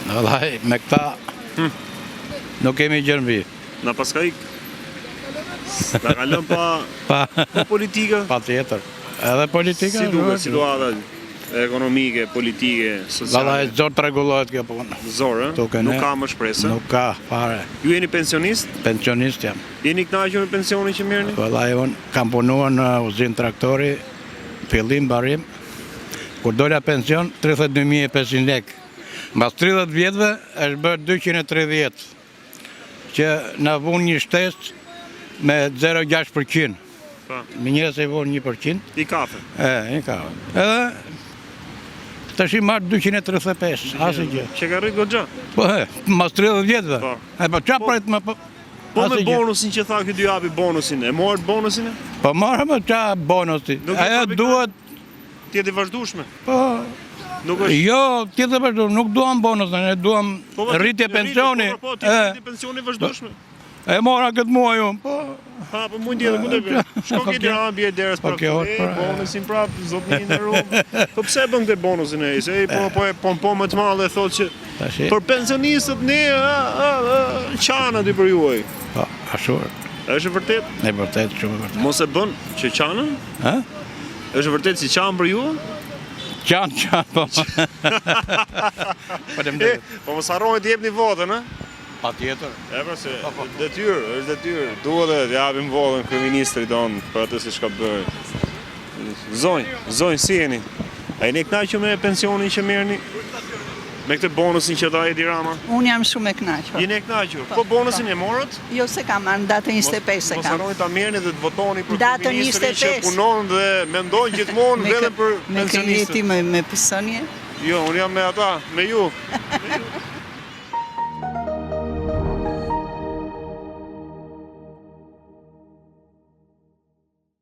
Vallai, me këta nuk kemi gjë mbi. Na paska ik. Na kalon pa politika. Pa tjetër. Edhe politika. Si duket situata ekonomike, politike, sociale. Vallai, zor të rregullohet kjo punë. Zor, nuk ka më shpresë. Nuk ka fare. Ju jeni pensionist? Pensionist jam. Jeni kënaqur me pensionin që merrni? Vallai, unë kam punuar në uzinë traktori, fillim mbarim. Kur dola pension 32.500 lekë. Mbas 30 vjetëve është bërë 230, që na vun një shtesë me 0,6%. Me njerëz e vun 1%. I kafe. I kafe. Edhe tash i marr 235, asgjë. Që ka rrit goxha. Po, mbas 30 vjetëve. Po çfarë pret më Po me bonusin që tha ky dy japi bonusin, e morët bonusin? Po marrëm çfarë bonusi. Ajo duhet tjetë i vazhdueshme. Po. Jo, tjetë e vazhdueshme, nuk duam bonus, ne duam rritje pensioni. Po, rritje pensioni vazhdueshme. E mora këtë muaj unë, po. Ha, po mund tjetë, ku të bërë. Shko këtë Tiranë, bje derës prap. Bonusin prap, zotnin e rumë. Po pse bën këtë bonusin e isë? Po më të malë e thotë që për pensionistët ne, qana dy për juaj. Po, ashur. Është vërtet? E vërtet, shumë vërtet. Mos e bën që qanën? Është vërtet si qanë për ju? Qanë, po. Po mos harroni të jepni votën, Pa tjetër. E pra se, detyrë, është detyrë. Duhet të japim votën kryeministrit tonë për atë si shka bërë. Zonjë, si jeni? A jeni kënaqur me pensionin që merrni? Me këtë bonusin që dha Edi Rama? Unë jam shumë e kënaqur. Jeni e kënaqur? Po bonusin e morët? Jo se kam marrë, datën 25 se kam. Mos harroni ta merrni dhe të votoni për datën kryeministrin që punon dhe mendon gjithmonë vetëm për pensionistët. Me këtë jeti me pësënje? Jo, unë jam me ata, me ju.